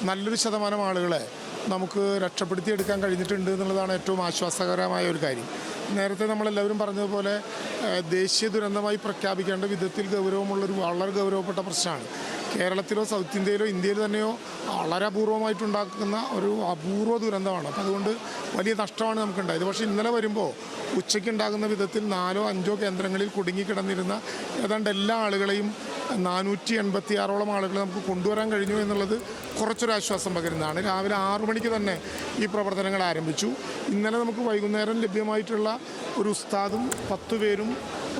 നല്ലൊരു ശതമാനം ആളുകളെ നമുക്ക് രക്ഷപ്പെടുത്തിയെടുക്കാൻ കഴിഞ്ഞിട്ടുണ്ട് എന്നുള്ളതാണ് ഏറ്റവും ആശ്വാസകരമായ ഒരു കാര്യം. നേരത്തെ നമ്മളെല്ലാവരും പറഞ്ഞതുപോലെ ദേശീയ ദുരന്തമായി പ്രഖ്യാപിക്കേണ്ട വിധത്തിൽ ഗൗരവമുള്ളൊരു വളരെ ഗൗരവപ്പെട്ട പ്രശ്നമാണ്. കേരളത്തിലോ സൗത്ത് ഇന്ത്യയിലോ ഇന്ത്യയിൽ തന്നെയോ വളരെ അപൂർവമായിട്ടുണ്ടാക്കുന്ന ഒരു അപൂർവ ദുരന്തമാണ്. അപ്പോൾ അതുകൊണ്ട് വലിയ നഷ്ടമാണ് നമുക്കുണ്ടായത്. പക്ഷേ ഇന്നലെ വരുമ്പോൾ ഉച്ചയ്ക്കുണ്ടാകുന്ന വിധത്തിൽ 4ഓ 5ഓ കേന്ദ്രങ്ങളിൽ കുടുങ്ങിക്കിടന്നിരുന്ന ഏതാണ്ട് എല്ലാ ആളുകളെയും 486ഓളം ആളുകളെ നമുക്ക് കൊണ്ടുവരാൻ കഴിഞ്ഞു എന്നുള്ളത് കുറച്ചൊരാശ്വാസം പകരുന്നതാണ്. രാവിലെ 6 മണിക്ക് തന്നെ ഈ പ്രവർത്തനങ്ങൾ ആരംഭിച്ചു. ഇന്നലെ നമുക്ക് വൈകുന്നേരം ലഭ്യമായിട്ടുള്ള ഒരു ഉസ്താദും 10 പേരും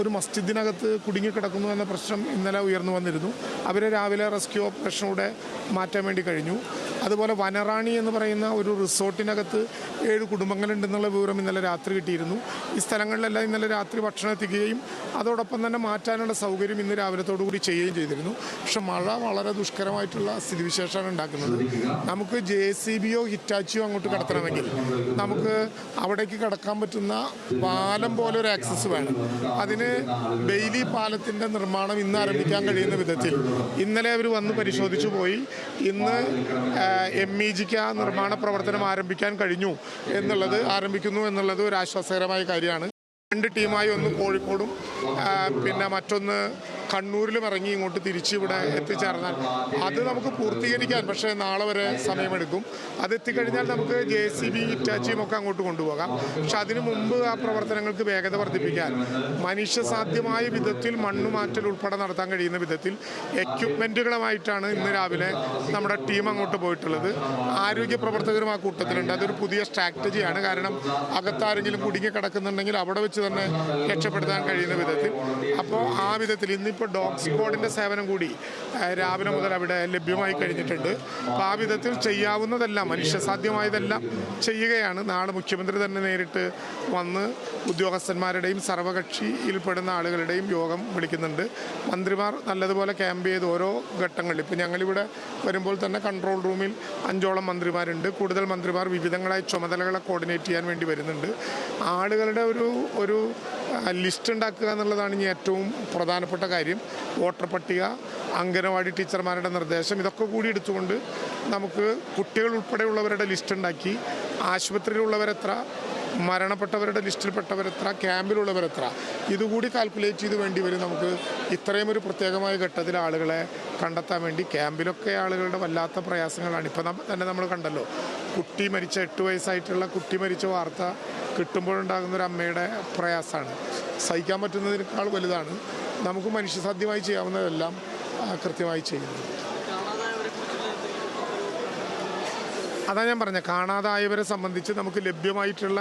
ഒരു മസ്ജിദിനകത്ത് കുടുങ്ങിക്കിടക്കുന്നു എന്ന പ്രശ്നം ഇന്നലെ ഉയർന്നു വന്നിരുന്നു. അവരെ രാവിലെ റെസ്ക്യൂ ഓപ്പറേഷനൂടെ മാറ്റാൻ വേണ്ടി കഴിഞ്ഞു. അതുപോലെ വനറാണി എന്ന് പറയുന്ന ഒരു റിസോർട്ടിനകത്ത് 7 കുടുംബങ്ങളുണ്ടെന്നുള്ള വിവരം ഇന്നലെ രാത്രി കിട്ടിയിരുന്നു. ഈ സ്ഥലങ്ങളിലെല്ലാം ഇന്നലെ രാത്രി ഭക്ഷണം എത്തിക്കുകയും അതോടൊപ്പം തന്നെ മാറ്റാനുള്ള സൗകര്യം ഇന്ന് രാവിലത്തോടുകൂടി ചെയ്യുകയും ചെയ്തിരുന്നു. പക്ഷെ മഴ വളരെ ദുഷ്കരമായിട്ടുള്ള സ്ഥിതിവിശേഷമാണ് ഉണ്ടാക്കുന്നത്. നമുക്ക് JCBയോ ഹിറ്റാച്ചിയോ അങ്ങോട്ട് കടത്തണമെങ്കിൽ നമുക്ക് അവിടേക്ക് കടക്കാൻ പറ്റുന്ന പാലം പോലെ ഒരു ആക്സസ് വേണം. അതിന് ബെയിലി പാലത്തിൻ്റെ നിർമ്മാണം ഇന്ന് ആരംഭിക്കാൻ കഴിയുന്ന വിധത്തിൽ ഇന്നലെ അവർ വന്ന് പരിശോധിച്ചു പോയി. ഇന്ന് MEGക്ക് ആ നിർമ്മാണ പ്രവർത്തനം ആരംഭിക്കുന്നു എന്നുള്ളത് ഒരു ആശ്വാസകരമായ കാര്യമാണ്. 2 ടീമായി, ഒന്ന് കോഴിക്കോടും പിന്നെ മറ്റൊന്ന് കണ്ണൂരിലും ഇറങ്ങി ഇങ്ങോട്ട് തിരിച്ച് ഇവിടെ എത്തിച്ചേർന്നാൽ അത് നമുക്ക് പൂർത്തീകരിക്കാൻ പക്ഷേ നാളെ വരെ സമയമെടുക്കും. അത് എത്തിക്കഴിഞ്ഞാൽ നമുക്ക് JCB ഹിറ്റാച്ചിയും ഒക്കെ അങ്ങോട്ട് കൊണ്ടുപോകാം. പക്ഷെ അതിനു മുമ്പ് ആ പ്രവർത്തനങ്ങൾക്ക് വേഗത വർദ്ധിപ്പിക്കാൻ മനുഷ്യസാധ്യമായ വിധത്തിൽ മണ്ണുമാറ്റൽ ഉൾപ്പെടെ നടത്താൻ കഴിയുന്ന വിധത്തിൽ എക്യുപ്മെൻറ്റുകളുമായിട്ടാണ് ഇന്ന് രാവിലെ നമ്മുടെ ടീം അങ്ങോട്ട് പോയിട്ടുള്ളത്. ആരോഗ്യ പ്രവർത്തകരും ആ കൂട്ടത്തിലുണ്ട്. അതൊരു പുതിയ സ്ട്രാറ്റജിയാണ്. കാരണം അകത്താരെങ്കിലും കുടുങ്ങി കിടക്കുന്നുണ്ടെങ്കിൽ അവിടെ വെച്ച് തന്നെ രക്ഷപ്പെടുത്താൻ കഴിയുന്ന വിധത്തിൽ. അപ്പോൾ ആ വിധത്തിൽ ഇന്നിപ്പോൾ ഡോഗ് സ്ക്വാഡിൻ്റെ സേവനം കൂടി രാവിലെ മുതൽ അവിടെ ലഭ്യമായി കഴിഞ്ഞിട്ടുണ്ട്. അപ്പോൾ ആ വിധത്തിൽ ചെയ്യാവുന്നതെല്ലാം മനുഷ്യസാധ്യമായതെല്ലാം ചെയ്യുകയാണ്. നാളെ മുഖ്യമന്ത്രി തന്നെ നേരിട്ട് വന്ന് ഉദ്യോഗസ്ഥന്മാരുടെയും സർവകക്ഷിയിൽപ്പെടുന്ന ആളുകളുടെയും യോഗം വിളിക്കുന്നുണ്ട്. മന്ത്രിമാർ നല്ലതുപോലെ ക്യാമ്പ് ചെയ്ത് ഓരോ ഘട്ടങ്ങളിൽ, ഇപ്പോൾ ഞങ്ങളിവിടെ വരുമ്പോൾ തന്നെ കൺട്രോൾ റൂമിൽ 5ഓളം മന്ത്രിമാരുണ്ട്. കൂടുതൽ മന്ത്രിമാർ വിവിധങ്ങളായ ചുമതലകളെ കോർഡിനേറ്റ് ചെയ്യാൻ വേണ്ടി വരുന്നുണ്ട്. ആളുകളുടെ ഒരു ലിസ്റ്റ് ഉണ്ടാക്കുക എന്നുള്ളതാണ് ഇനി ഏറ്റവും പ്രധാനപ്പെട്ട കാര്യം. വോട്ടർ പട്ടിക, അംഗനവാടി ടീച്ചർമാരുടെ നിർദ്ദേശം, ഇതൊക്കെ കൂടി എടുത്തുകൊണ്ട് നമുക്ക് കുട്ടികൾ ഉൾപ്പെടെയുള്ളവരുടെ ലിസ്റ്റ് ഉണ്ടാക്കി ആശുപത്രിയിലുള്ളവരെത്ര, മരണപ്പെട്ടവരുടെ ലിസ്റ്റിൽപ്പെട്ടവരെത്ര, ക്യാമ്പിലുള്ളവരെത്ര, ഇതുകൂടി കാൽക്കുലേറ്റ് ചെയ്ത് വേണ്ടി വരും നമുക്ക് ഇത്രയും ഒരു പ്രത്യേകമായ ഘട്ടത്തിൽ ആളുകളെ കണ്ടെത്താൻ വേണ്ടി. ക്യാമ്പിലൊക്കെ ആളുകളുടെ വല്ലാത്ത പ്രയാസങ്ങളാണ്. ഇപ്പം തന്നെ നമ്മൾ കണ്ടല്ലോ, കുട്ടി മരിച്ച 8 വയസ്സായിട്ടുള്ള കുട്ടി മരിച്ച വാർത്ത കിട്ടുമ്പോഴുണ്ടാകുന്നൊരു അമ്മയുടെ പ്രയാസമാണ് സഹിക്കാൻ പറ്റുന്നതിനേക്കാൾ വലുതാണ്. നമുക്ക് മനുഷ്യസാധ്യമായി ചെയ്യാവുന്നതെല്ലാം കൃത്യമായി ചെയ്യുന്നത്. അതാ ഞാൻ പറഞ്ഞത്, കാണാതായവരെ സംബന്ധിച്ച് നമുക്ക് ലഭ്യമായിട്ടുള്ള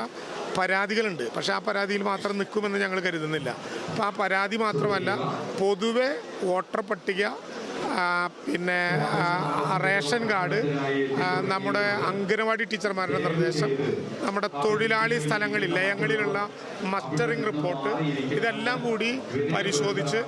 പരാതികളുണ്ട്. പക്ഷേ ആ പരാതിയിൽ മാത്രം നിൽക്കുമെന്ന് ഞങ്ങൾ കരുതുന്നില്ല. അപ്പോൾ ആ പരാതി മാത്രമല്ല, പൊതുവെ വോട്ടർ പട്ടിക, പിന്നെ റേഷൻ കാർഡ്, നമ്മുടെ അംഗനവാടി ടീച്ചർമാരുടെ നിർദ്ദേശം, നമ്മുടെ തൊഴിലാളി സ്ഥലങ്ങളിൽ ലയങ്ങളിലുള്ള മസ്റ്ററിംഗ് റിപ്പോർട്ട്, ഇതെല്ലാം കൂടി പരിശോധിച്ച്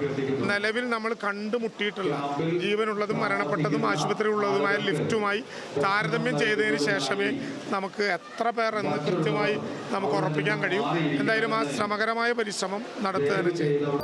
നിലവിൽ നമ്മൾ കണ്ടുമുട്ടിയിട്ടുള്ള ജീവനുള്ളതും മരണപ്പെട്ടതും ആശുപത്രിയിലുള്ളതുമായ ലിസ്റ്റുമായി താരതമ്യം ചെയ്തതിന് ശേഷമേ നമുക്ക് എത്ര പേർ എന്ന് കൃത്യമായി നമുക്ക് ഉറപ്പിക്കാൻ കഴിയും. എന്തായാലും ആ ശ്രമകരമായ പരിശ്രമം നടത്തുക തന്നെ ചെയ്യും.